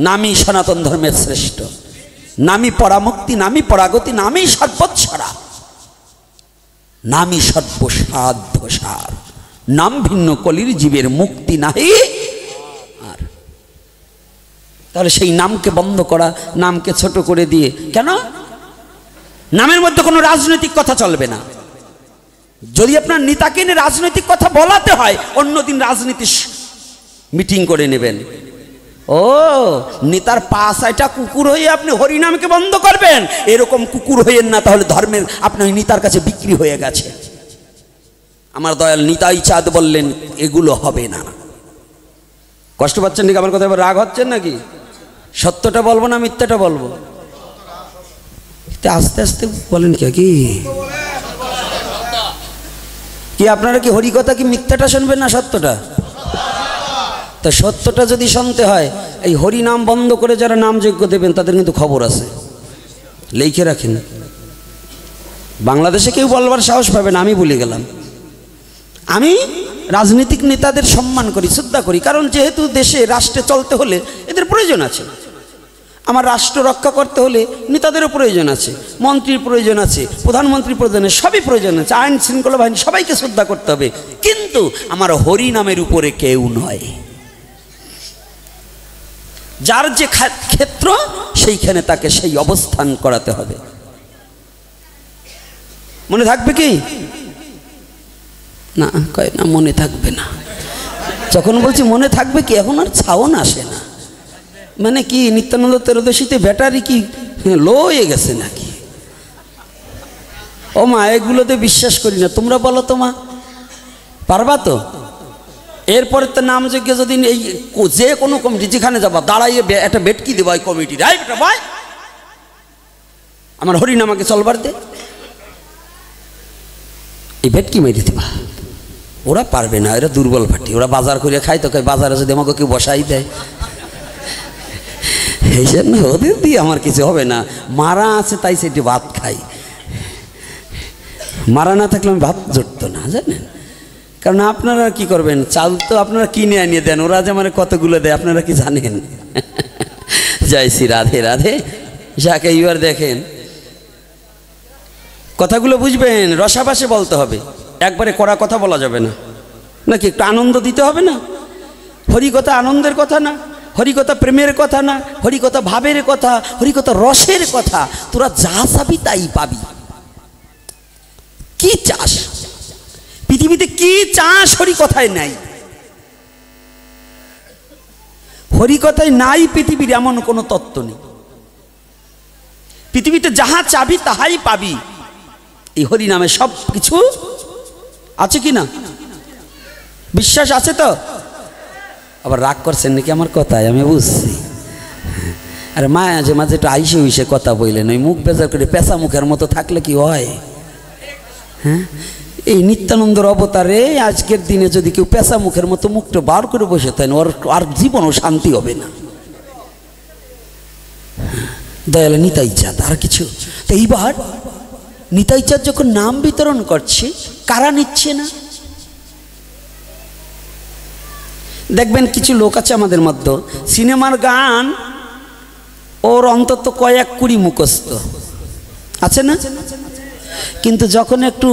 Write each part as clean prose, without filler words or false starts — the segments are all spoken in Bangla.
নামই সনাতন ধর্মের শ্রেষ্ঠ, নামই পরামুক্তি, নামই পরাগতি, নামই সর্বৎসরা, নামই সর্বসাধ্য সার, নাম ভিন্ন কলির জীবের মুক্তি নাহি আর। তাহলে সেই নামকে বন্ধ করা, নামকে ছোট করে দিয়ে কেন? নামের মধ্যে কোনো রাজনৈতিক কথা চলবে না। যদি আপনার নেতাকে নিয়ে রাজনৈতিক কথা বলাতে হয়, অন্যদিন রাজনীতি মিটিং করে নেবেন। ও নেতার পাশাইটা কুকুর হয়ে আপনি হরিনামকে বন্ধ করবেন, এরকম কুকুর হইয়েন না, তাহলে ধর্মের আপনি ওই নেতার কাছে বিক্রি হয়ে গেছে। আমার দয়াল নিতাই চাঁদ বললেন এগুলো হবে না। কষ্ট পাচ্ছেন নাকি? আমার কথা রাগ হচ্ছেন নাকি? সত্যটা বলবো না মিথ্যাটা বলবো? আস্তে আস্তে বলেন কি কি আপনারা কি হরিকথা কি মিথ্যাটা শুনবেন না সত্যটা? তা সত্যটা যদি শুনতে হয়, এই হরি নাম বন্ধ করে যারা নাম যজ্ঞ দেবেন তাদের কিন্তু খবর আছে, লিখে রাখেন। বাংলাদেশে কেউ বলবার সাহস পাবে না, আমি বলে গেলাম। আমি রাজনৈতিক নেতাদের সম্মান করি, শ্রদ্ধা করি, কারণ যেহেতু দেশে রাষ্ট্রে চলতে হলে এদের প্রয়োজন আছে। আমার রাষ্ট্র রক্ষা করতে হলে নেতাদেরও প্রয়োজন আছে, মন্ত্রীর প্রয়োজন আছে, প্রধানমন্ত্রীর প্রয়োজন আছে, সবই প্রয়োজন আছে, আইন শৃঙ্খলা বাহিনী সবাইকে শ্রদ্ধা করতে হবে। কিন্তু আমার হরি নামের উপরে কেউ নয়। যার যে ক্ষেত্র সেইখানে তাকে সেই অবস্থান করাতে হবে। মনে থাকবে কি না? কয় না মনে থাকবে না। যখন বলছি মনে থাকবে কি, এখন আর ছাউন আসে না। মানে কি নিত্যানন্দ ত্রয়োদশীতে ব্যাটারি কি লো হয়ে গেছে নাকি? ও মা, এগুলোতে বিশ্বাস করি না। তোমরা বলো তো মা, পারবা তো? এরপরে তো নাম যজ্ঞ যদি এই যে কোনো কমিটি যেখানে যাবা দাঁড়াইয়ে একটা বেটকি দেবা ওই কমিটির, আই বেটা ভাই আমার হরিনামাকে চলবার দে, এই বেটকি মেরে দিবা। ওরা পারবে না, এরা দুর্বল পার্টি, ওরা বাজার করে খায়। তো বাজারে যদি আমাকে কেউ বসাই দেয়, এই জন্য ওদের দিয়ে আমার কিছু হবে না। মারা আছে তাই সেটি ভাত খাই, মারা না থাকলে আমি ভাত জুটতো না, জানেন? কারণ আপনারা কি করবেন, চাল তো আপনারা কিনে আনিয়ে দেন, ওরা যে মানে কতগুলো দেয় আপনারা কি জানেন? জয় শ্রী রাধে রাধে। যাকে এবার দেখেন কথাগুলো বুঝবেন, রসাভাসে বলতে হবে, একবারে কড়া কথা বলা যাবে না, নাকি একটু আনন্দ দিতে হবে না? হরিকথা আনন্দের কথা না, হরিকথা প্রেমের কথা না, হরিকথা ভাবের কথা, হরিকথা রসের কথা। তোরা যা চাবি তাই পাবি। কি চাস পৃথিবীতে, কি চাস হরিকথায় নাই? হরিকথায় নাই পৃথিবীর এমন কোনো তত্ত্ব নেই। পৃথিবীতে যাহা চাবি তাহাই পাবি। এই হরি নামে সব কিছু আছে কি না? বিশ্বাস আছে তো? আবার রাগ করছেন নাকি আমার কথায়? আমি বুঝছি। আরে মাঝে মাঝে একটু আইসে উইসে কথা বললেন, ওই মুখ বেজার করে পেঁচা মুখের মতো থাকলে কি হয়? হ্যাঁ, এই নিত্যানন্দর অবতারে আজকের দিনে যদি কেউ পেঁচা মুখের মতো মুখটা বার করে বসে থাকেন, ওর আর জীবনও শান্তি হবে না। দয়ালে নিতাই চাঁদ, আর কিছু? তো এইবার নিতাই চাঁদ যখন নাম বিতরণ করছে, কারা নিচ্ছে না? দেখবেন কিছু লোক আছে আমাদের মধ্যে, সিনেমার গান ওর অন্তত কয়েক কুড়ি মুখস্থ আছে না? কিন্তু যখন একটু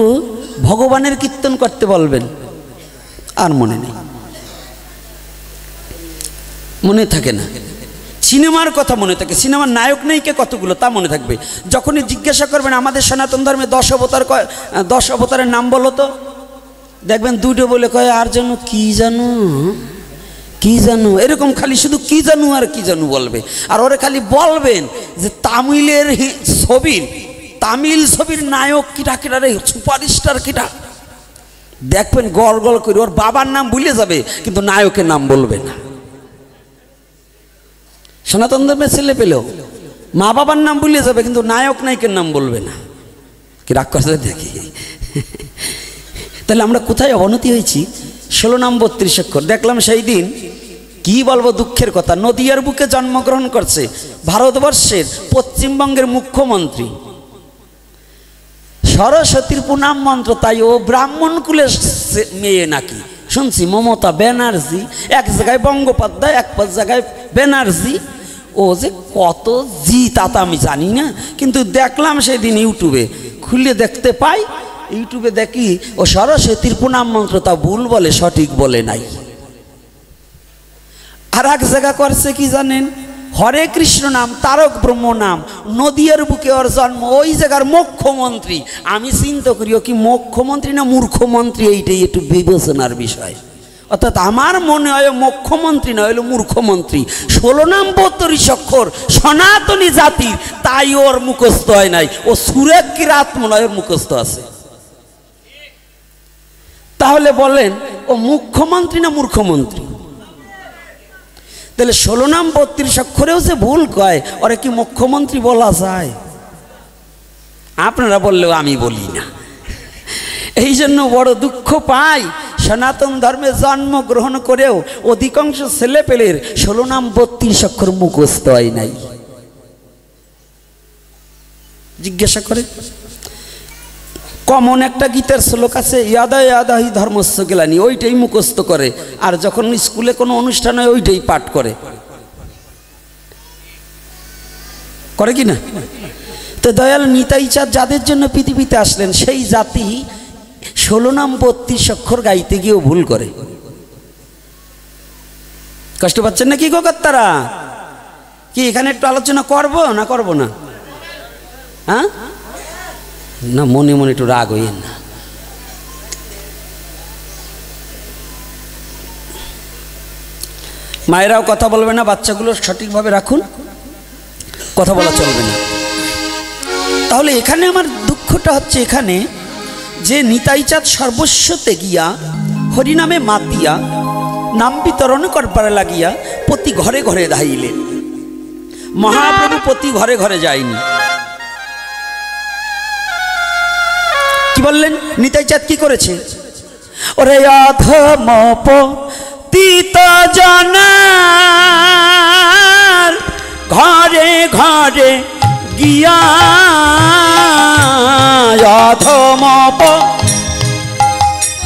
ভগবানের কীর্তন করতে বলবেন আর মনে নেই, মনে থাকে না। সিনেমার কথা মনে থাকে, সিনেমার নায়ক নায়িকা কতগুলো তা মনে থাকবে। যখনই জিজ্ঞাসা করবেন আমাদের সনাতন ধর্মে 10 অবতারের নাম বলো তো, দেখবেন দুটো বলে কয় আর জানো কি জানো কি জানো, এরকম খালি শুধু কি জানো আর কি জানো বলবে। আর ওরে খালি বলবেন যে তামিল ছবির নায়ক কিটা কিটা রে, সুপারস্টার কিটা, দেখবেন গল গল করে ওর বাবার নাম ভুলে যাবে কিন্তু নায়কের নাম বলবে না। সনাতন ধর্মের ছেলে পেলেও মা বাবার নাম ভুলে যাবে কিন্তু নায়ক নায়িকের নাম বলবে না। কি রাগ করতে দেখি? তাহলে আমরা কোথায় অবনতি হয়েছি? 16 নাম 32 অক্ষর দেখলাম সেই দিন। কি বলবো দুঃখের কথা, নদিয়ার বুকে জন্মগ্রহণ করছে ভারতবর্ষের পশ্চিমবঙ্গের মুখ্যমন্ত্রী, সরস্বতীর প্রণাম মন্ত্র, তাই ও ব্রাহ্মণ কুলের মেয়ে নাকি শুনছি। মমতা ব্যানার্জি এক জায়গায় বঙ্গোপাধ্যায়, এক জায়গায় ব্যানার্জি, ও যে কত জি তা তো আমি জানি না, কিন্তু দেখলাম সেদিন ইউটিউবে খুলে দেখতে পাই, ইউটিউবে দেখি ও সরস্বতীর প্রণাম মন্ত্র তা ভুল বলে, সঠিক বলে নাই। আর এক জায়গা করছে কি জানেন, হরে কৃষ্ণ নাম, তারক ব্রহ্ম নাম, নদীয়ার বুকে ওর জন্ম, ওই জায়গার মুখ্যমন্ত্রী। আমি চিন্তা করি ও কি মুখ্যমন্ত্রী না মূর্খমন্ত্রী, এইটাই একটু বিবেচনার বিষয়। অর্থাৎ আমার মনে হয় মুখ্যমন্ত্রী না, হইল মূর্খমন্ত্রী। 16 নাম 32 অক্ষর সনাতনী জাতির, তাই ওর মুখস্থ হয় নাই। ও সুরেক কি রাত মনে হয় ওর মুখস্থ আছে। তাহলে বলেন ও মুখ্যমন্ত্রী না মূর্খমন্ত্রী? তাহলে 16 নাম 32 অক্ষরেও যে ভুল কয়, ওরে কি মুখ্যমন্ত্রী বলা যায়? আপনারা বললেও আমি বলি না। এই জন্য বড় দুঃখ পাই, সনাতন ধর্মে জন্মগ্রহণ করেও অধিকাংশ ছেলেপেলের 16 নাম 32 অক্ষর মুখস্থ হয় নাই। জিজ্ঞাসা করে, কমন একটা গীতের শ্লোক আছে, ইয়াদা ইয়াদাহি ধর্মস্য গেলানি, ওইটাই মুখস্থ করে। আর যখন স্কুলে কোনো অনুষ্ঠান হয় ওইটাই পাঠ করে, করে কি না? তো দয়াল নিতাই চাঁদ যাদের জন্য পৃথিবীতে আসলেন, সেই জাতি 16 নাম 32 অক্ষর গাইতে গিয়েও ভুল করে। কষ্ট পাচ্ছেন না কি গো কর্তারা? কি এখানে একটু আলোচনা করব না করব না? হ্যাঁ না, মনে মনে একটু রাগ হইয়েন না। মায়েরাও কথা বলবে না, বাচ্চাগুলো সঠিকভাবে রাখুন, কথা বলা চলবে না। তাহলে এখানে আমার দুঃখটা হচ্ছে এখানে যে নিতাই চাঁদ সর্বস্বতে গিয়া হরিনামে মাতিয়া নাম বিতরণ করবার লাগিয়া প্রতি ঘরে ঘরে ধাইলেন। মহাপ্রভু প্রতি ঘরে ঘরে যায়নি। কি বললেন? নিতাই চাঁদ কি করেছে? ওরে অধম পতিত জনার ঘরে ঘরে গিয়া, অধম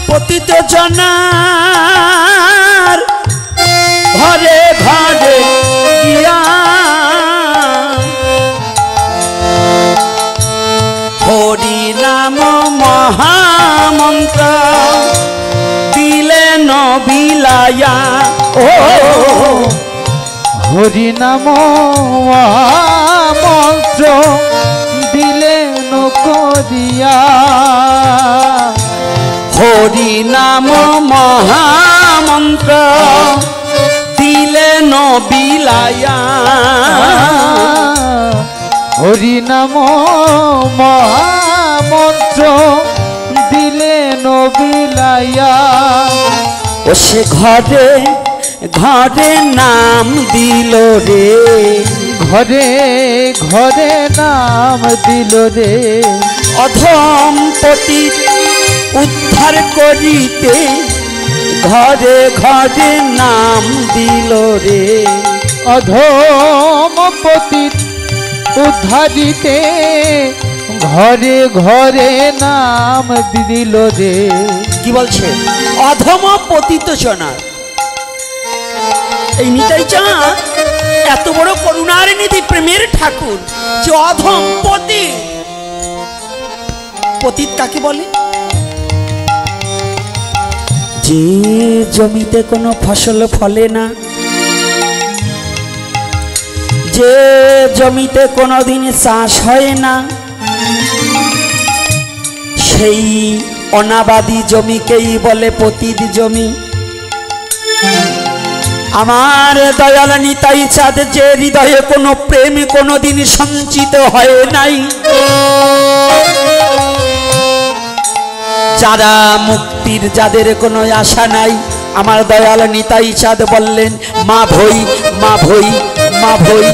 পতিত জনার ঘরে ঘরে গিয়া, হরি নাম মহামন্ত্র দিলেন বিলায়া। ও হরি নাম মহামন্ত্র দিলেন করিয়া, হরি নাম মহামন্ত্র দিলেন বিলায়া। হরি নাম মহামন্ত্র দিলেন বিলায়া। ও সে ঘরে ঘরে নাম দিল রে, ঘরে ঘরে নাম দিল রে। অধম পতিত উদ্ধার করিতে ঘরে ঘরে নাম দিল রে। অধম পতিত উদ্ধারিতে ঘরে ঘরে নাম দিল রে। কি বলছে? অধম পতিত জনার। এই নিতাই চাঁদ এত বড় করুণার নিধি, প্রেমের ঠাকুর, যে অধম পতিত। পতিত কাকে বলে? যে জমিতে কোনো ফসল ফলে না, যে জমিতে কোনোদিন চাষ হয় না, সেই অনাবাদী জমিকেই বলে পতিত জমি। আমার দয়াল নিতাই চাঁদ যে হৃদয়ে কোনো প্রেম কোনোদিন সঞ্চিত হয় নাই, যারা মুক্তির যাদের কোনো আশা নাই, আমার দয়াল নিতাই চাঁদ বললেন, মা ভই মা ভই মা ভই,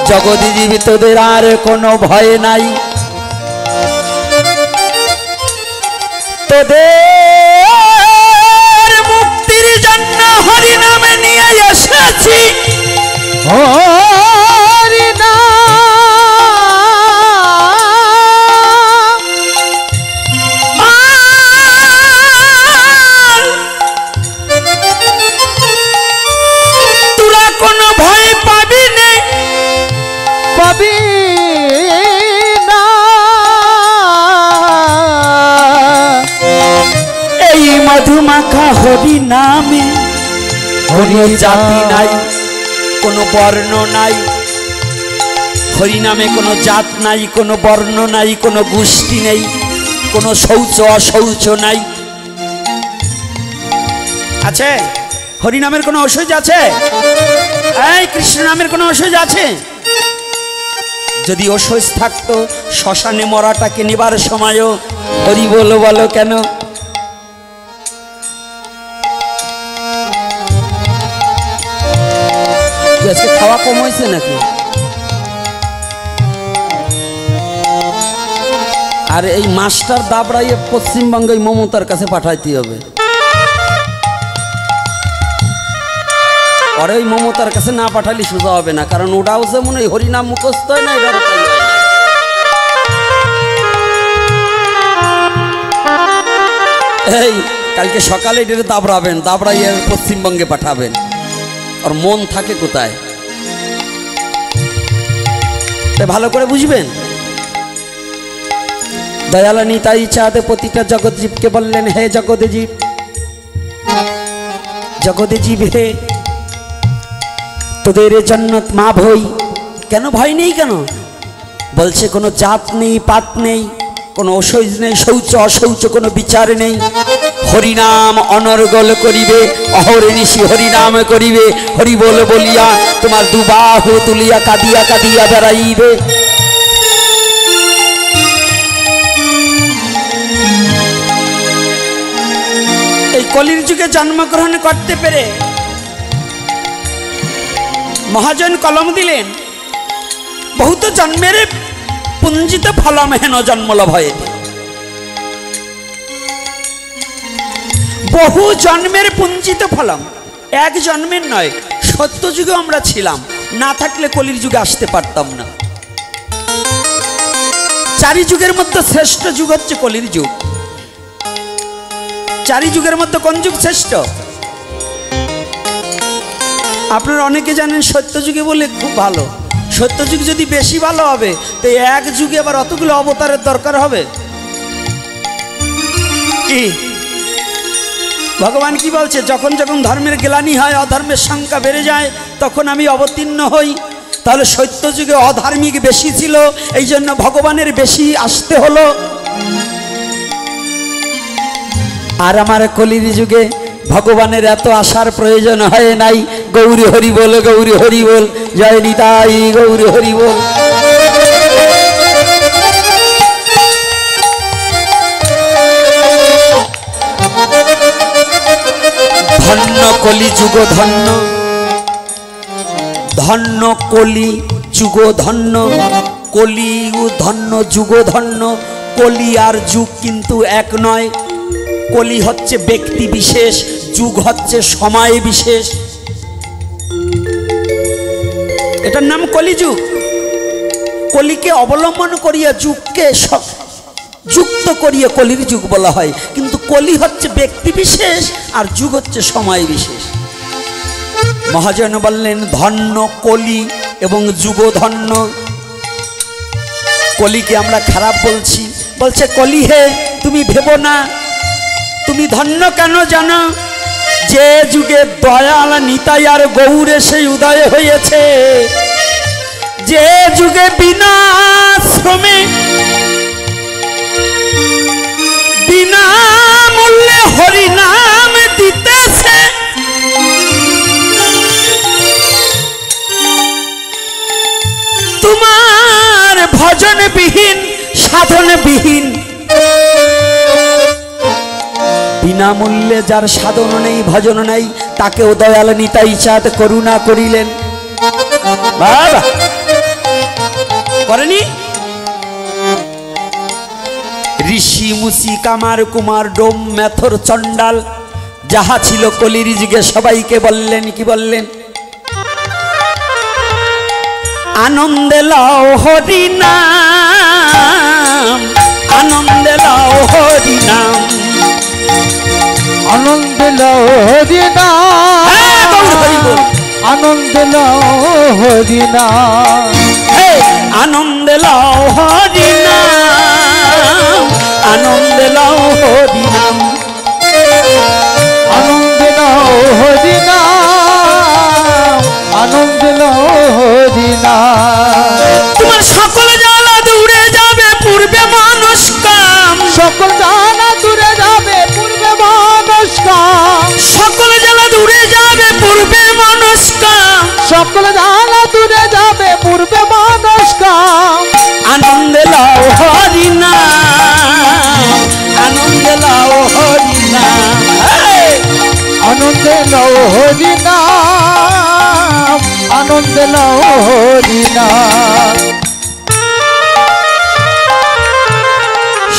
জগৎজীবী তোদের আর কোনো ভয় নাই, তোদের মুক্তির জন্য হরি নামে নিয়ে এসেছি। হরি তোরা কোনো ভয় পাবি না, নামে কোনো জাতি নাই, কোনো বর্ণ নাই। হরি নামে কোনো জাত নাই, কোনো বর্ণ নাই, কোনো গোষ্ঠী নেই, কোনো শৌচ অশৌচ নাই। আছে হরি নামের কোনো অসহ্য আছে? এই কৃষ্ণ নামের কোনো অসহ্য আছে? যদি অসহ্য থাকতো শ্মশানে মরাটাকে নেবার সময়ও হরি বলো বলো কেন? আজকে খাওয়া কম হয়েছে নাকি? আর এই মাস্টার দাবড়াইয়ে পশ্চিমবঙ্গে মমতার কাছে পাঠাইতে হবে। আর ওই মমতার কাছে না পাঠালে সোজা হবে না, কারণ ওটাও যেমন ওই হরিনাম মুখস্থ হয় না, এটারও তাই হয় না। এই কালকে সকালে এটা দাবড়াবেন, দাবড়াইয়ে পশ্চিমবঙ্গে পাঠাবেন। আর মন থাকে কোথায় ভালো করে বুঝবেন। দয়ালা নিতাই চাঁদ প্রতিটা জগৎ জীবকে বললেন, হে জগতে জীব, জগতে জীব হে, তোদের জন্নত মা ভই। কেন ভয় নেই? কেন বলছে? কোনো জাত নেই, পাত নেই, কোনো অসহ্য নেই, শৌচ অশৌচ কোনো বিচার নেই। হরিনাম অনর্গল করিবে, অহর্নিশি হরিনাম করিবে। হরি বল বলিয়া তোমার দুবাহু তুলিয়া কাঁদিয়া কাঁদিয়া বেড়াইবে। এই কলির যুগে জন্মগ্রহণ করতে পেরে মহাজন কলম দিলেন, বহুত জন্মের পুঞ্জিত ফলম হেন জন্মলাভ হয়ে। বহু জন্মের পুঞ্জিত ফলম, এক জন্মের নয়। সত্য যুগে আমরা ছিলাম, না থাকলে কলির যুগে আসতে পারতাম না। চারি যুগের মধ্যে শ্রেষ্ঠ যুগ হচ্ছে কলির যুগ। চারি যুগের মধ্যে কোন যুগ শ্রেষ্ঠ? আপনারা অনেকে জানেন সত্য যুগে বলে খুব ভালো। সত্য যুগ যদি বেশি ভালো হবে তো এক যুগে আবার অতগুলো অবতারের দরকার হবে কি? ভগবান কি বলছে? যখন যখন ধর্মের গ্লানি হয়, অধর্মের সংখ্যা বেড়ে যায়, তখন আমি অবতীর্ণ হই। তাহলে সত্য যুগে অধার্মিক বেশি ছিল, এই জন্য ভগবানের বেশি আসতে হলো। আর আমার কলির যুগে ভগবানের এত আসার প্রয়োজন হয় নাই। গৌরী হরি বল, গৌরী হরি বল, জয় নিতাই গৌরী হরি বল। ধন্য কলি যুগ ধন্য, ধন্য কলি যুগ ধন্য, কলি ধন্য যুগ ধন্য। কলি আর যুগ কিন্তু এক নয়। কলি হচ্ছে ব্যক্তি বিশেষ, যুগ হচ্ছে সময় বিশেষ। এটার নাম কলিযুগ। কলিকে অবলম্বন করিয়া যুগকে যুক্ত করিয়া কলির যুগ বলা হয়। কিন্তু কলি হচ্ছে ব্যক্তি বিশেষ আর যুগ হচ্ছে সময় বিশেষ। মহাজন বললেন, ধন্য কলি এবং যুগ ধন্য। কলিকে আমরা খারাপ বলছি, বলছে কলি হে তুমি ভেবো না, তুমি ধন্য কেন জানো? যে যুগে দয়াল নিতাই আর গৌরে সেই উদয় হয়েছে, যে যুগে বিনা শ্রমে বিনা মূল্যে হরি নাম দিতেছে, তোমার ভজন বিহীন সাধন বিহীন। বিনামূল্যে যার সাধন নেই ভজন নেই, তাকেও দয়াল নিতাই চাঁদ করুণা করিলেন। বাবা করেনি? ঋষি মুসি কামার কুমার ডোম মেথর চণ্ডাল যাহা ছিল কলির যুগে সবাইকে বললেন, কি বললেন? আনন্দে লাও হরি নাম, আনন্দে লাও হরি নাম, আনন্দ লাও হরি নাম, আনন্দ লাও হরি নাম, আনন্দ লাও হরি নাম, আনন্দ লাও হরি নাম, আনন্দ সকল জ্বালা দূরে যাবে পূর্বে মানুষ কাম। আনন্দে লাও হরি নাম, আনন্দে লাও হরি নাম। আনন্দে লও হরি নাম, আনন্দে লও হরি নাম।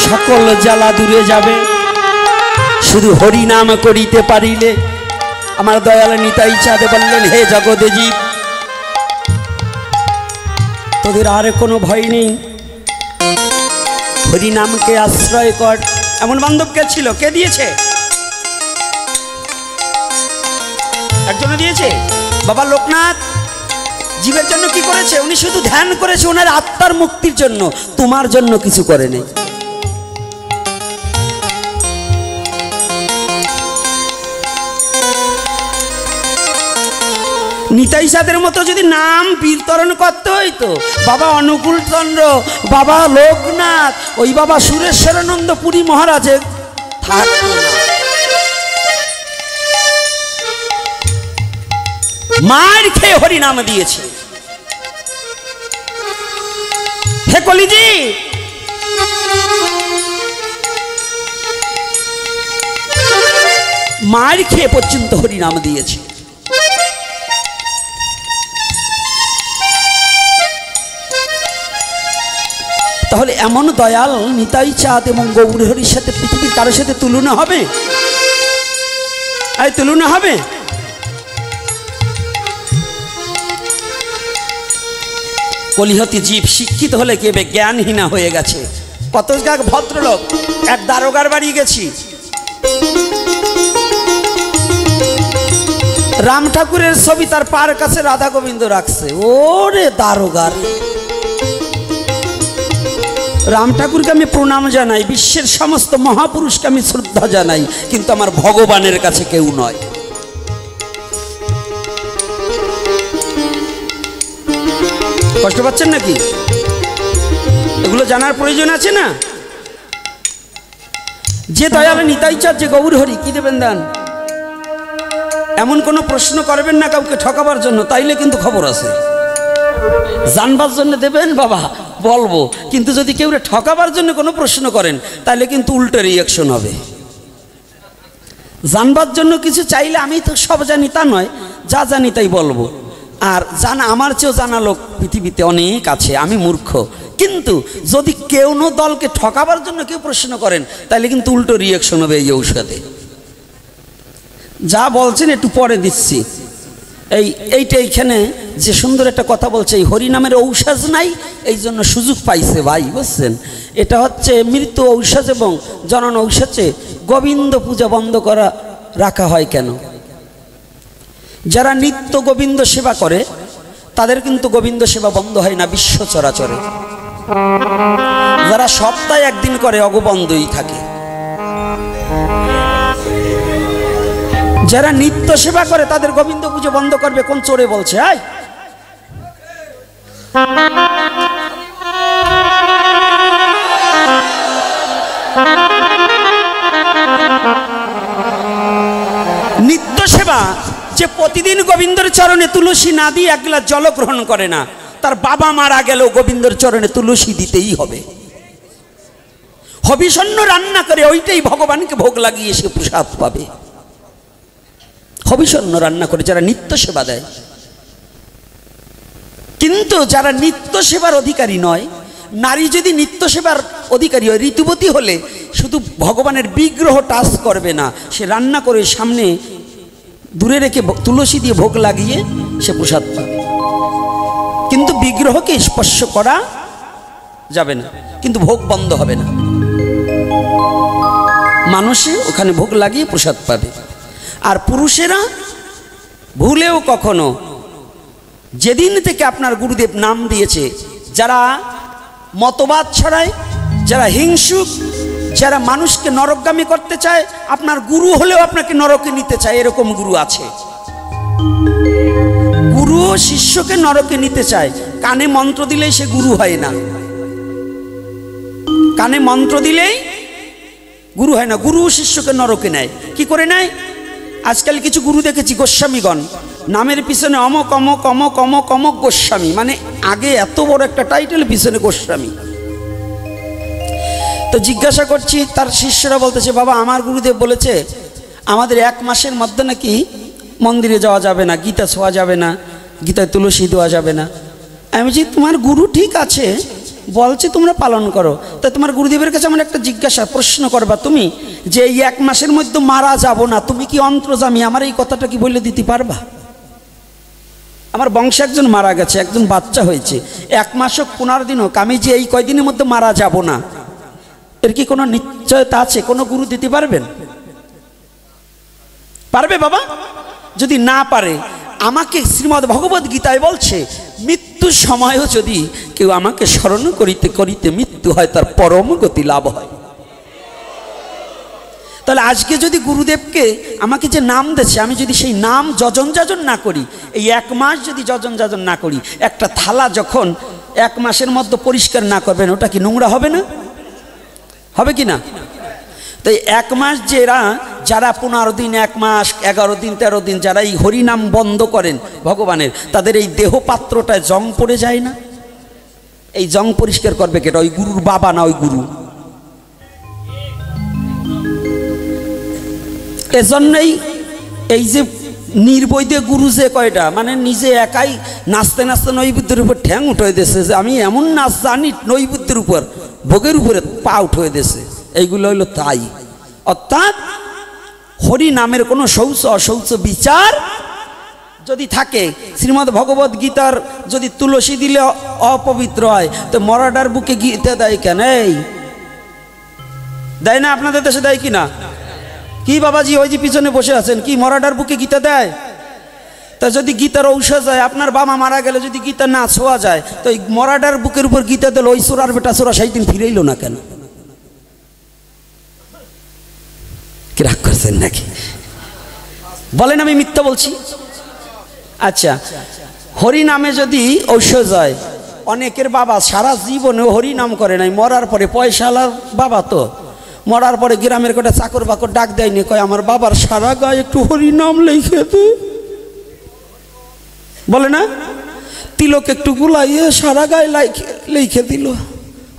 সকল জ্বালা দূরে যাবে শুধু হরি নাম করিতে পারিলে। আমার দয়াল নিতাই চাঁদ বললেন, হে জগতে জীব, তোদের আর কোনো ভয় নেই, হরি নামকে আশ্রয় কর। এমন বান্ধব কে ছিল? কে দিয়েছে? একজন দিয়েছে, বাবা লোকনাথ। জীবের জন্য কি করেছে? উনি শুধু ধ্যান করেছে ওনার আত্মার মুক্তির জন্য, তোমার জন্য কিছু করেনি। নিতাই চাঁদের মতো যদি নাম বিতরণ করতে হইতো, বাবা অনুকূল চন্দ্র, বাবা লোকনাথ, ওই বাবা সুরেশ্বরানন্দ পুরী মহারাজের থাকতো না। মার খেয়ে হরি নাম দিয়েছে। হে কলিজি, মার খেয়ে পর্যন্ত হরি নাম দিয়েছে। তাহলে এমন দয়াল নিতাই চাঁদ এবং গৌর হরির সাথে পৃথিবীর কারোর সাথে তুলনা হবে? এই তুলনা হবে? কলিহতি জীব শিক্ষিত হলে কেবে জ্ঞানহীনা হয়ে গেছে। কত এক ভদ্রলোক, এক দারোগার বাড়ি গেছি, রাম ঠাকুরের ছবি তার পার কাছে রাধা গোবিন্দ রাখছে। ওরে দারোগার, রাম ঠাকুরকে আমি প্রণাম জানাই, বিশ্বের সমস্ত মহাপুরুষকে আমি শ্রদ্ধা জানাই, কিন্তু আমার ভগবানের কাছে কেউ নয়। কষ্ট পাচ্ছেন নাকি? এগুলো জানার প্রয়োজন আছে না? যে দয়াল নিতাই চাঁদ, যে গৌর হরি, কি দেবেন দান? এমন কোনো প্রশ্ন করবেন না কাউকে ঠকাবার জন্য, তাইলে কিন্তু খবর আছে। জানবার জন্য দেবেন বাবা, বলবো, কিন্তু যদি কেউ ঠকাবার জন্য কোনো প্রশ্ন করেন তাহলে কিন্তু উল্টো রিয়াকশন হবে। জানবার জন্য কিছু চাইলে আমি তো সব জানি তা নয়, যা জানি তাই বলবো। আর জানা, আমার চেয়েও জানা লোক পৃথিবীতে অনেক আছে, আমি মূর্খ। কিন্তু যদি কেউ দলকে ঠকাবার জন্য কেউ প্রশ্ন করেন তাহলে কিন্তু উল্টো রিয়াকশন হবে এই ঔষধে। যা বলছেন একটু পরে দিচ্ছি। এইটা এইখানে যে সুন্দর একটা কথা বলছে, এই হরিনামের ঔষধ নাই, এই জন্য সুযোগ পাইছে ভাই, বুঝছেন? এটা হচ্ছে মৃত্যু ঔষধ এবং জনন ঔষধে গোবিন্দ পূজা বন্ধ করা রাখা হয় কেন? যারা নিত্য গোবিন্দ সেবা করে তাদের কিন্তু গোবিন্দ সেবা বন্ধ হয় না বিশ্ব চরাচরে। যারা সপ্তাহে একদিন করে অগবন্ধই থাকে। যারা নিত্য সেবা করে তাদের গোবিন্দ পুজো বন্ধ করবে কোন চোরে বলছে? আয় নিত্য সেবা যে প্রতিদিন গোবিন্দর চরণে তুলসী না দিয়ে এক গ্লাস জল গ্রহণ করে না, তার বাবা মারা গেলেও গোবিন্দর চরণে তুলসী দিতেই হবে। হবিষণ্য রান্না করে ওইটাই ভগবানকে ভোগ লাগিয়ে সে প্রসাদ পাবে। হবিষণ্য রান্না করে যারা নিত্য সেবা দেয়। কিন্তু যারা নিত্য সেবার অধিকারী নয়, নারী যদি নিত্য সেবার অধিকারী হয়, ঋতুবতী হলে শুধু ভগবানের বিগ্রহ টাচ করবে না, সে রান্না করে সামনে দূরে রেখে তুলসী দিয়ে ভোগ লাগিয়ে সে প্রসাদ পাবে। কিন্তু বিগ্রহকে স্পর্শ করা যাবে না, কিন্তু ভোগ বন্ধ হবে না, মানুষে ওখানে ভোগ লাগিয়ে প্রসাদ পাবে। আর পুরুষেরা ভুলেও কখনো, যেদিন থেকে আপনার গুরুদেব নাম দিয়েছে, যারা মতবাদ ছড়ায়, যারা হিংসুক, যারা মানুষকে নরকগামী করতে চায়, আপনার গুরু হলেও আপনাকে নরকে নিতে চায়, এরকম গুরু আছে। গুরু শিষ্যকে নরকে নিতে চায়, কানে মন্ত্র দিলেই সে গুরু হয় না। কানে মন্ত্র দিলেই গুরু হয় না, গুরু শিষ্যকে নরকে নেয়। কি করে নেয়? আজকাল কিছু গুরু দেখেছি, গোস্বামীগণ নামের পিছনে অমক অমক অমক অমক অমক গোস্বামী, মানে আগে এত বড় একটা টাইটেল, পিছনে গোস্বামী। তো জিজ্ঞাসা করছি, তার শিষ্যরা বলতেছে, বাবা আমার গুরুদেব বলেছে আমাদের 1 মাসের মধ্যে নাকি মন্দিরে যাওয়া যাবে না, গীতা ছোঁয়া যাবে না, গীতায় তুলসী দেওয়া যাবে না। আমি বলছি তোমার গুরু ঠিক আছে বলছে, তোমরা পালন করো। তা তোমার গুরুদেবের কাছে আমার একটা জিজ্ঞাসা প্রশ্ন করবা, তুমি যে এই 1 মাসের মধ্যে মারা যাব না, তুমি কি অন্তর্যামী, আমার এই কথাটা কি বলে দিতে পারবা? আমার বংশে একজন মারা গেছে, একজন বাচ্চা হয়েছে, 1 মাস হোক 15 দিন হোক, আমি যে এই কয়দিনের মধ্যে মারা যাব না, এর কি কোনো নিশ্চয়তা আছে? কোনো গুরু দিতে পারবেন? পারবে বাবা? যদি না পারে, আমাকে শ্রীমদ্ ভগবদ গীতায় বলছে মৃত্যুর সময়ও যদি কেউ আমাকে স্মরণ করিতে করিতে মৃত্যু হয়, তার পরম গতি লাভ হয়। তাহলে আজকে যদি গুরুদেবকে আমাকে যে নাম দিয়েছে, আমি যদি সেই নাম যজন যাজন না করি, এই 1 মাস যদি যজন যাজন না করি, একটা থালা যখন 1 মাসের মধ্যে পরিষ্কার না করবেন, ওটা কি নোংরা হবে না? হবে কি না? তাই 1 মাস যারা 15 দিন, 1 মাস, 11 দিন, 13 দিন যারা এই হরিনাম বন্ধ করেন ভগবানের, তাদের এই দেহ পাত্রটায় জং পড়ে যায় না? এই জং পরিষ্কার করবে কেটা? ওই গুরুর বাবা না ওই গুরু? এজন্যই এই যে নির্বৈধ গুরু যে কয়টা, মানে নিজে একাই নাচতে নাচতে নৈবেদ্যের উপর ঠ্যাং উঠে দিয়েছে, যে আমি এমন নাচ জানি নৈবেদ্যের উপর, ভোগের উপরে পা উঠে দিয়েছে, এইগুলো হইল তাই। অর্থাৎ হরি নামের কোনো শৌচ অশৌচ বিচার যদি থাকে, শ্রীমদ্ ভগবদ গীতার যদি তুলসী দিলে অপবিত্র হয়, তো মরাডার বুকে গীতা দেয় কেন? এই দেয় না? আপনাদের দেশে দেয় কি না? কি বাবাজি ওই যে পিছনে বসে আছেন, কি মরাডার বুকে গীতা দেয়? তা যদি গীতার ঔষধ যায়, আপনার বাবা মারা গেলে যদি গীতা না ছোঁয়া যায়, তো ওই মরাডার বুকের উপর গীতা দিল, ওই সোরার বেটা সোরা সেই দিন ফিরেইল না কেন? কি রাগ করছেন নাকি? বলেন আমি মিথ্যা বলছি? আচ্ছা, হরি নামে যদি ঔষধ হয়, অনেকের বাবা সারা জীবনে হরি নাম করে নাই, মরার পরে পয়সালার বাবা, তো মরার পরে গ্রামের কটা চাকর বাকর ডাক দেয়নি, কয় আমার বাবার সারা গায়ে একটু হরি নাম লিখে দে, বলে না? তিলক একটু গুলাইয়ে সারা গায়ে লিখে দিল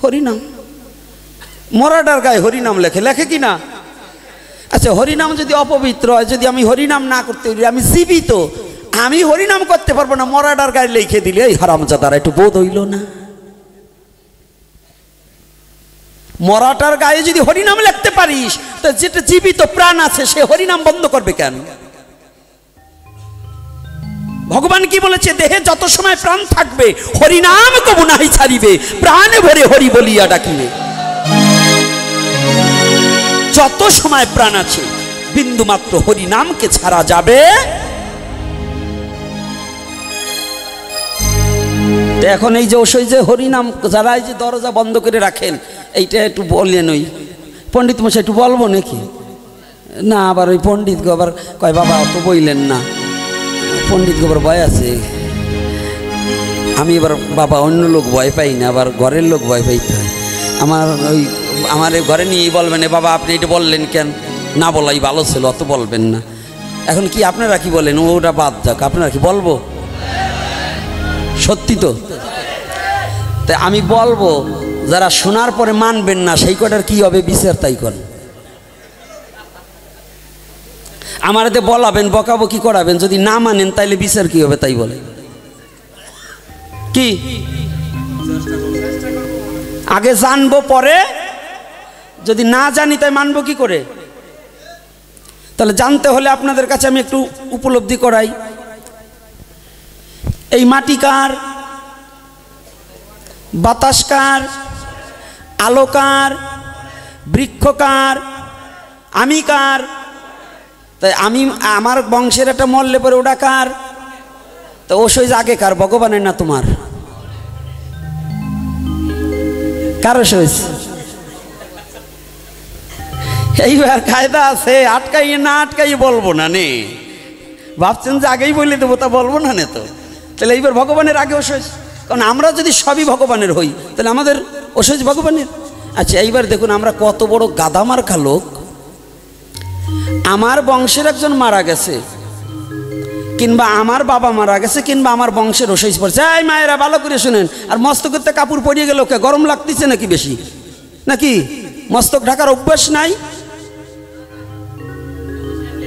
হরিনাম। মরাটার গায়ে হরিনাম লেখে, লেখে কি না? আচ্ছা, হরিনাম যদি অপবিত্র হয়, যদি আমি হরিনাম না করতে পারি, আমি জীবিত, আমি হরিনাম করতে পারবো না, মরাটার গায়ে লিখে দিলে এই হারামজাদারা একটু বোধ হইল না? মরাটার গায়ে যদি হরিনাম লিখতে পারিস, তো যেটা জীবিত প্রাণ আছে সে হরিনাম বন্ধ করবে কেন? ভগবান কি বলেছে? দেহে যত সময় প্রাণ থাকবে হরিনাম কবু নাহি ছাড়িবে, প্রাণে ভরে হরি বলিয়া ডাকিবে। যত সময় প্রাণ আছে বিন্দু মাত্র হরিনামকে ছাড়া যাবে। এখন এই যে ওই যে হরিনাম যারা এই যে দরজা বন্ধ করে রাখেন, এইটা একটু বললেন, ওই পণ্ডিত মশাই একটু বলবো নাকি? না, আবার ওই পণ্ডিত গো আবার কয় বাবা অত বইলেন না, পণ্ডিত গোবর ভয় আছে। আমি এবার বাবা অন্য লোক ভয় পাই না, আবার ঘরের লোক ভয় পাইতে হয়। আমার ঘরে নিয়ে বলবেন, বাবা আপনি এটা বললেন কেন? না বলাই ভালো ছিল, অত বলবেন না। এখন কি আপনারা কি বলেন? ওটা বাদ যাক, আপনারা কি বলবো? সত্যি তো? তাই আমি বলবো, যারা শোনার পরে মানবেন না সেই কটার কি হবে বিচার তাই করেন। আমার এতে বলাবেন, বকাবকি করাবেন, যদি না মানেন তাইলে বিচার কি হবে তাই বলে। কি আগে জানবো, পরে যদি না জানি তাই মানবো কি করে? তাহলে জানতে হলে আপনাদের কাছে আমি একটু উপলব্ধি করাই। এই মাটি কার? বাতাস কার? আলো কার? বৃক্ষ কার? আমি কার? তাই আমি আমার বংশের একটা মরলে পরে ওটা কার? তো ও সই আগে কার? ভগবানের না তোমার? কারো সই? এইবার কায়দা আছে, আটকাই না আটকাই বলবো না নে। ভাবছেন যে আগেই বলে দেবো, তা বলবো না নে। তো তাহলে এইবার ভগবানের আগে ওষুধ, কারণ আমরা যদি সবই ভগবানের হই তাহলে আমাদের ওষুধ ভগবানের। আচ্ছা, এইবার দেখুন আমরা কত বড় গাদামার্কা লোক। আমার বংশের একজন মারা গেছে, কিংবা আমার বাবা মারা গেছে, কিংবা আমার বংশের ওষুধ পড়ছে, এই মায়েরা ভালো করে শুনেন, আর মস্তকের কাপড় পরিয়ে গেল, কে গরম লাগতেছে নাকি বেশি, নাকি মস্তক ঢাকার অভ্যাস নাই,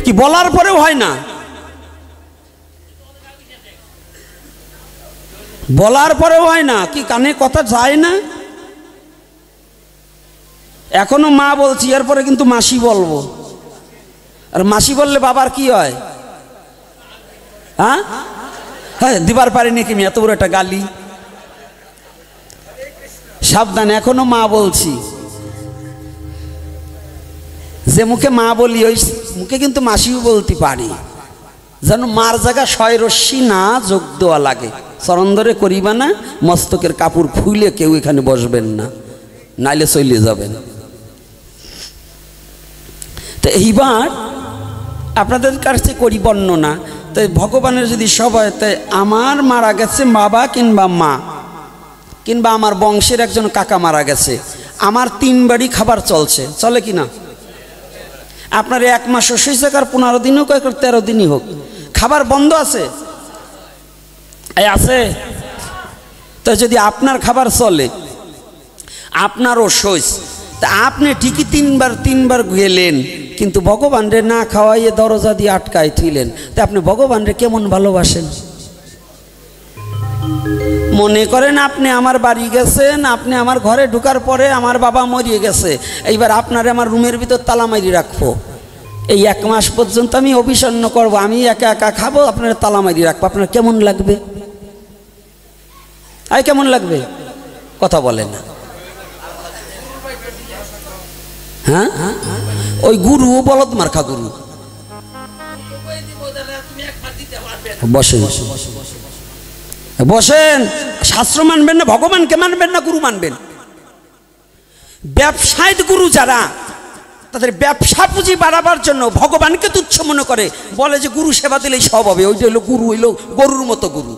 কি বলার পরেও হয় না, বলার পরেও হয় না, কি কানে কথা যায় না? এখনো মা বলছি, এরপরে কিন্তু মাসি বলবো, আর মাসি বললে বাবার কি হয়? হ্যাঁ হ্যাঁ, দিবার পারিনি কি এত বড় একটা গালি। সাবধান, এখনো মা বলছি, যে মুখে মা বলি ওই মুখে কিন্তু মাসিও বলতে পারি, যেন মার জায়গা 6 রশ্মি না যোগ দেওয়া লাগে। চরণ ধরে করিবা না, মস্তকের কাপড় খুলে কেউ এখানে বসবেন না, নাইলে চলে যাবেন। তো এইবার আপনাদের কাছে করি বর্ণনা। তাই ভগবানের যদি সব হয়, তাই আমার মারা গেছে বাবা কিংবা মা, কিংবা আমার বংশের একজন কাকা মারা গেছে, আমার 3 বাড়ি খাবার চলছে, চলে কি না? আপনার 1 মাস হয়েছে, কার 15 দিন হোক, 13 দিনই হোক, খাবার বন্ধ আছে, এই আছে। তো যদি আপনার খাবার চলে, আপনারও সইস, তা আপনি ঠিকই 3 বার গেলেন, কিন্তু ভগবান রে না খাওয়াইয়ে দরজা দিয়ে আটকায় থইলেন, তা আপনি ভগবান রে কেমন ভালোবাসেন? মনে করেন আপনি আমার বাড়ি গেছেন, আপনি আমার ঘরে ঢুকার পরে আমার বাবা মরিয়ে গেছে, এইবার আপনারে আমার রুমের ভিতর তালা মারি রাখবো, এই 1 মাস পর্যন্ত আমি অভিসন্ন করব, আমি একা একা খাবো, আপনার তালা মারি রাখবো, আপনার কেমন লাগবে? আই কেমন লাগবে? কথা বলে না। হ্যাঁ, ওই গুরু বলদ মার্কা গুরু। বসেন বসেন, শাস্ত্র মানবেন না, ভগবানকে মানবেন না, গুরু মানবেন? ব্যবসায়িক গুরু যারা, তাদের ব্যবসা পুঁজি বাড়াবার জন্য ভগবানকে তুচ্ছ মনে করে, বলে যে গুরু সেবা দিলেই সব হবে, ওইটা হইলো গুরু, হইলো গরুর মতো গুরু।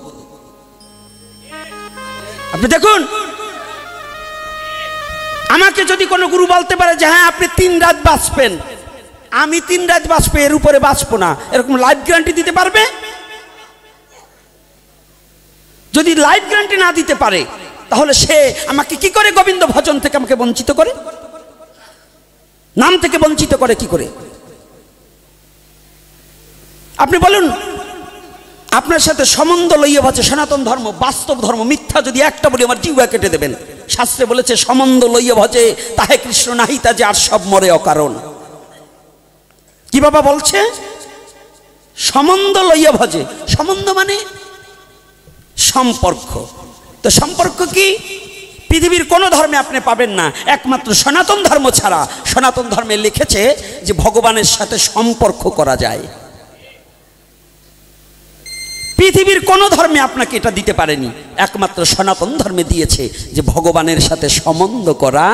আপনি দেখুন, আমাকে যদি কোনো গুরু বলতে পারে যে হ্যাঁ আপনি 3 রাত বাঁচবেন, আমি 3 রাত বাঁচবো, এর উপরে বাঁচবো না, এরকম লাইফ গ্যারান্টি দিতে পারবে? যদি লাইফ গ্যারান্টি না দিতে পারে, তাহলে সে আমাকে কি করে গোবিন্দ ভজন থেকে আমাকে বঞ্চিত করে, নাম থেকে বঞ্চিত করে কি করে? আপনি বলুন, আপনার সাথে সম্বন্ধ লইয়া বাঁচে সনাতন ধর্ম, বাস্তব ধর্ম, মিথ্যা যদি একটা বলি আমার জিহ্বা কেটে দেবেন। শাস্ত্রে বলেছে সম্বন্ধ লইয়া ভজে তাহে কৃষ্ণ নাহি তা যে আর সব মরে অকারণ। কি বাবা বলছে? সম্বন্ধ লইয়া ভজে, সম্বন্ধ মানে সম্পর্ক। তো সম্পর্ক কি? পৃথিবীর কোনো ধর্মে আপনি পাবেন না, একমাত্র সনাতন ধর্ম ছাড়া। সনাতন ধর্মে লিখেছে যে ভগবানের সাথে সম্পর্ক করা যায়। পৃথিবীর কোনো ধর্মে আপনাকে এটা দিতে পারেনি, একমাত্র সনাতন ধর্মে দিয়েছে যে ভগবানের সাথে সম্বন্ধ করা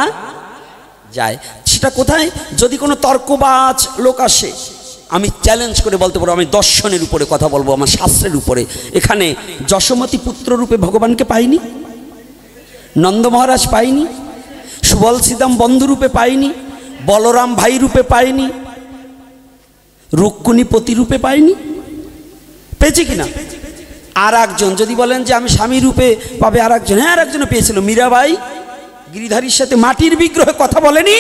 যায়। সেটা কোথায়? যদি কোনো তর্কবাজ লোক আসে, আমি চ্যালেঞ্জ করে বলতে পারবো, আমি দর্শনের উপরে কথা বলবো, আমার শাস্ত্রের উপরে। এখানে যশোমতী পুত্র রূপে ভগবানকে পাইনি, নন্দ মহারাজ পাইনি, সুবল শ্রীদাম বন্ধুরূপে পাইনি, বলরাম ভাই রূপে পাইনি, রুক্মিণী পতি রূপে পাইনি, পেয়েছি কিনা? আর একজন যদি বলেন যে আমি স্বামী রূপে পাবে, আর একজন, হ্যাঁ আর একজনও পেয়েছিল, মীরাবাই গিরিধারীর সাথে মাটির বিগ্রহে কথা বলেনি?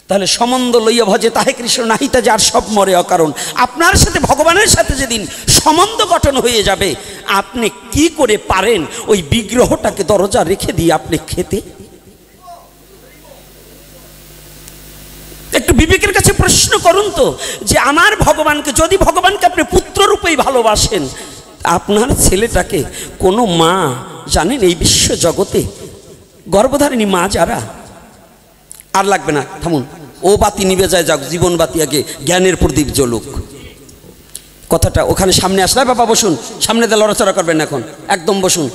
তাহলে সম্বন্ধ লইয়া ভজে তাহে কৃষ্ণ নাহি তা যে আর সব মরে অকারণ। আপনার সাথে ভগবানের সাথে যেদিন সম্বন্ধ গঠন হয়ে যাবে, আপনি কি করে পারেন ওই বিগ্রহটাকে দরজা রেখে দিয়ে আপনি খেতে? একটু বিবেকের কাছে প্রশ্ন করুন তো, যে আমার ভগবানকে, যদি ভগবানকে আপনি পুত্র রূপেই ভালোবাসেন, আপনার ছেলেটাকে কোনো মা জানেন এই বিশ্ব জগতে গর্ভধারিণী মা যারা, আর লাগবে না, থামুন, ও বাতি নিভে যায়, যাক, জীবন বাতি আগে, জ্ঞানের প্রদীপ জ্বলুক। কথাটা ওখানে সামনে আসলে, বাবা বসুন, সামনে দিয়ে লড়াচড়া করবেন এখন, একদম বসুন।